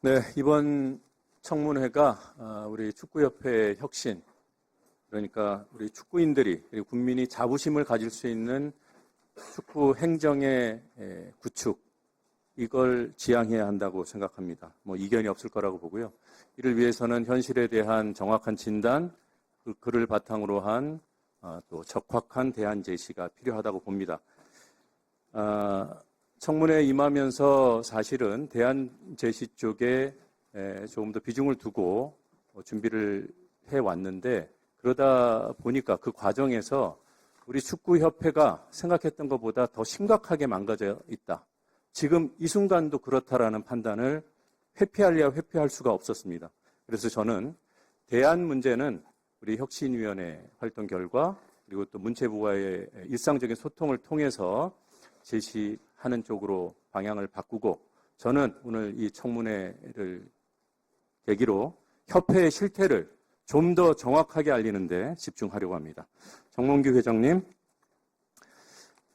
네, 이번 청문회가 우리 축구협회의 혁신, 그러니까 우리 축구인들이 그리고 국민이 자부심을 가질 수 있는 축구 행정의 구축, 이걸 지향해야 한다고 생각합니다. 이견이 없을 거라고 보고요. 이를 위해서는 현실에 대한 정확한 진단, 그를 바탕으로 한 또 적확한 대안 제시가 필요하다고 봅니다. 청문회에 임하면서 사실은 대안 제시 쪽에 조금 더 비중을 두고 준비를 해왔는데, 그러다 보니까 그 과정에서 우리 축구협회가 생각했던 것보다 더 심각하게 망가져 있다. 지금 이 순간도 그렇다라는 판단을 회피하려야 회피할 수가 없었습니다. 그래서 저는 대안 문제는 우리 혁신위원회 활동 결과 그리고 또 문체부와의 일상적인 소통을 통해서 제시하는 쪽으로 방향을 바꾸고, 저는 오늘 이 청문회를 계기로 협회의 실태를 좀 더 정확하게 알리는 데 집중하려고 합니다. 정몽규 회장님,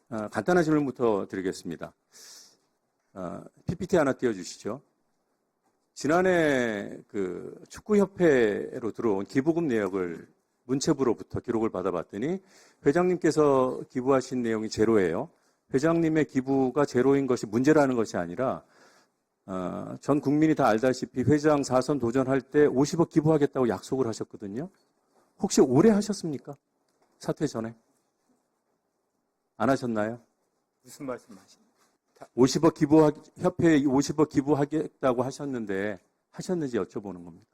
간단한 질문부터 드리겠습니다. PPT 하나 띄워주시죠. 지난해 그 축구협회로 들어온 기부금 내역을 문체부로부터 기록을 받아봤더니 회장님께서 기부하신 내용이 제로예요. 회장님의 기부가 제로인 것이 문제라는 것이 아니라 전 국민이 다 알다시피 회장 4선 도전할 때 50억 기부하겠다고 약속을 하셨거든요. 혹시 올해 하셨습니까? 사퇴 전에? 안 하셨나요? 무슨 말씀하십니까? 50억 협회에 50억 기부하겠다고 하셨는데 하셨는지 여쭤보는 겁니다.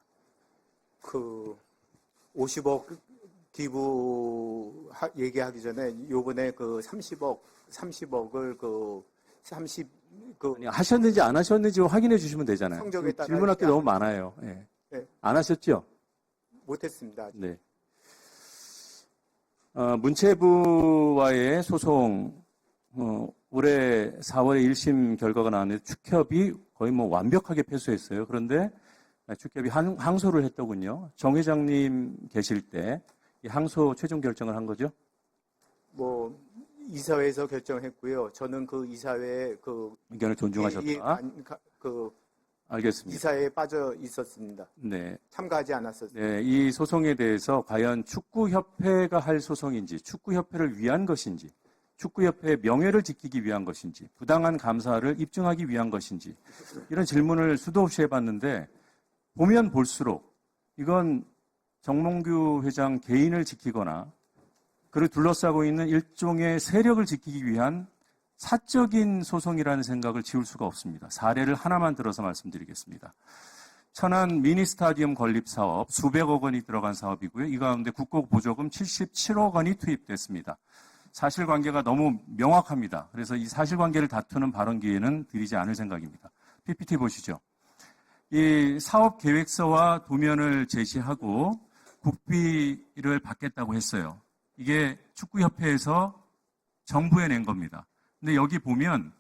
그 50억 기부 얘기하기 전에 요번에 그 30억을 아니, 하셨는지 안 하셨는지 확인해 주시면 되잖아요. 성적에 따라 질문할 게 너무 많아요. 네. 네. 안 하셨죠? 못했습니다. 아직. 네. 문체부와의 소송, 올해 4월에 1심 결과가 나왔는데 축협이 거의 완벽하게 패소했어요. 그런데 축협이 항소를 했더군요. 정 회장님 계실 때 이 항소 최종 결정을 한 거죠? 이사회에서 결정했고요. 저는 그 이사회에 의견을 존중하셨다. 알겠습니다. 이사회에 빠져 있었습니다. 네. 참가하지 않았었습니다. 네, 이 소송에 대해서 과연 축구협회가 할 소송인지, 축구협회를 위한 것인지, 축구협회의 명예를 지키기 위한 것인지, 부당한 감사를 입증하기 위한 것인지, 이런 질문을 수도 없이 해봤는데, 보면 볼수록 이건 정몽규 회장 개인을 지키거나 그를 둘러싸고 있는 일종의 세력을 지키기 위한 사적인 소송이라는 생각을 지울 수가 없습니다. 사례를 하나만 들어서 말씀드리겠습니다. 천안 미니스타디움 건립 사업 수백억 원이 들어간 사업이고요. 이 가운데 국고보조금 77억 원이 투입됐습니다. 사실관계가 너무 명확합니다. 그래서 이 사실관계를 다투는 발언 기회는 드리지 않을 생각입니다. PPT 보시죠. 이 사업 계획서와 도면을 제시하고 국비를 받겠다고 했어요. 이게 축구협회에서 정부에 낸 겁니다. 근데 여기 보면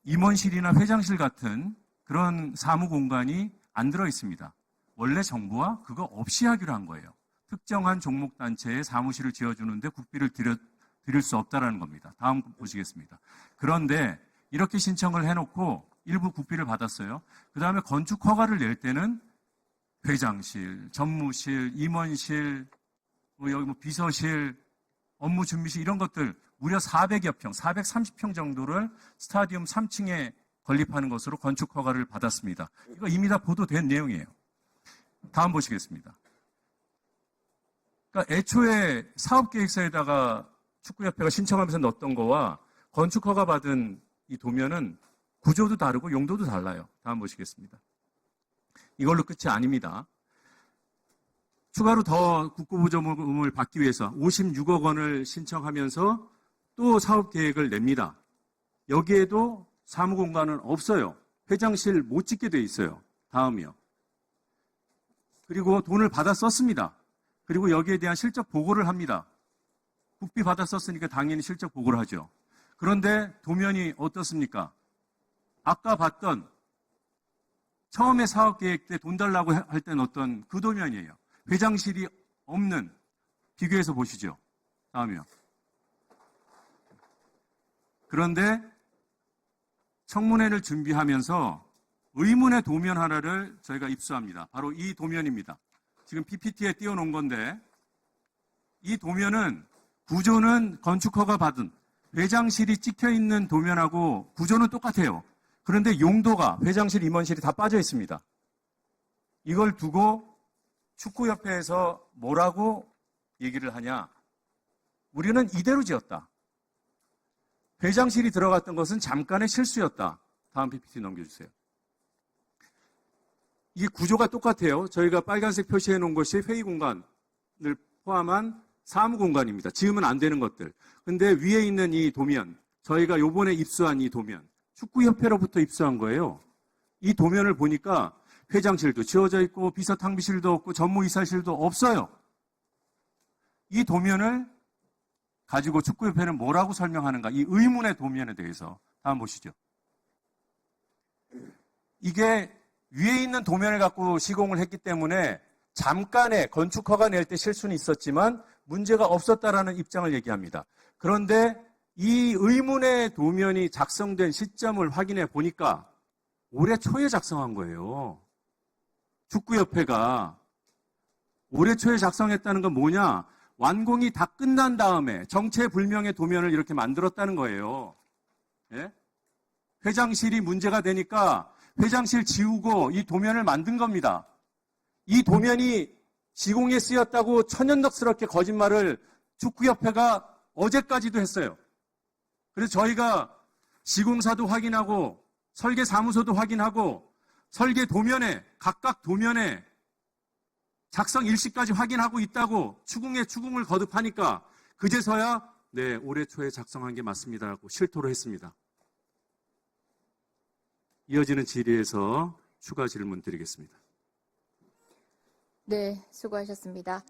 임원실이나 회장실 같은 그런 사무 공간이 안 들어 있습니다. 원래 정부와 그거 없이 하기로 한 거예요. 특정한 종목 단체에 사무실을 지어주는데 국비를 드릴 수 없다라는 겁니다. 다음 보시겠습니다. 그런데 이렇게 신청을 해놓고 일부 국비를 받았어요. 그 다음에 건축 허가를 낼 때는 회장실, 전무실, 임원실, 여기 비서실, 업무 준비실 이런 것들 무려 400여 평, 430평 정도를 스타디움 3층에 건립하는 것으로 건축 허가를 받았습니다. 이거 이미 다 보도된 내용이에요. 다음 보시겠습니다. 그러니까 애초에 사업계획서에다가 축구협회가 신청하면서 넣었던 거와 건축 허가 받은 이 도면은 구조도 다르고 용도도 달라요. 다음 보시겠습니다. 이걸로 끝이 아닙니다. 추가로 더 국고보조금을 받기 위해서 56억 원을 신청하면서 또 사업계획을 냅니다. 여기에도 사무공간은 없어요. 회장실 못 짓게 돼 있어요. 다음이요. 그리고 돈을 받아 썼습니다. 그리고 여기에 대한 실적 보고를 합니다. 국비 받아 썼으니까 당연히 실적 보고를 하죠. 그런데 도면이 어떻습니까? 아까 봤던 처음에 사업계획 때 돈 달라고 할 때 넣었던 그 도면이에요. 회장실이 없는, 비교해서 보시죠. 다음이요. 그런데 청문회를 준비하면서 의문의 도면 하나를 저희가 입수합니다. 바로 이 도면입니다. 지금 PPT에 띄워놓은 건데 이 도면은 구조는 건축허가 받은 회장실이 찍혀있는 도면하고 구조는 똑같아요. 그런데 용도가 회장실, 임원실이 다 빠져 있습니다. 이걸 두고 축구협회에서 뭐라고 얘기를 하냐? 우리는 이대로 지었다. 회장실이 들어갔던 것은 잠깐의 실수였다. 다음 PPT 넘겨주세요. 이게 구조가 똑같아요. 저희가 빨간색 표시해 놓은 것이 회의 공간을 포함한 사무 공간입니다. 지으면 안 되는 것들. 근데 위에 있는 이 도면, 저희가 요번에 입수한 이 도면, 축구협회로부터 입수한 거예요. 이 도면을 보니까 회장실도 지어져 있고 비서탕비실도 없고 전무이사실도 없어요. 이 도면을 가지고 축구협회는 뭐라고 설명하는가? 이 의문의 도면에 대해서 다음 보시죠. 이게 위에 있는 도면을 갖고 시공을 했기 때문에 잠깐의 건축허가 낼 때 실수는 있었지만 문제가 없었다라는 입장을 얘기합니다. 그런데 이 의문의 도면이 작성된 시점을 확인해 보니까 올해 초에 작성한 거예요. 축구협회가 올해 초에 작성했다는 건 뭐냐? 완공이 다 끝난 다음에 정체불명의 도면을 이렇게 만들었다는 거예요. 예? 회장실이 문제가 되니까 회장실 지우고 이 도면을 만든 겁니다. 이 도면이 시공에 쓰였다고 천연덕스럽게 거짓말을 축구협회가 어제까지도 했어요. 그래서 저희가 시공사도 확인하고 설계사무소도 확인하고 설계 도면에 각각 도면에 작성 일시까지 확인하고 있다고 추궁을 거듭하니까 그제서야 네, 올해 초에 작성한 게 맞습니다라고 실토를 했습니다. 이어지는 질의에서 추가 질문 드리겠습니다. 네, 수고하셨습니다.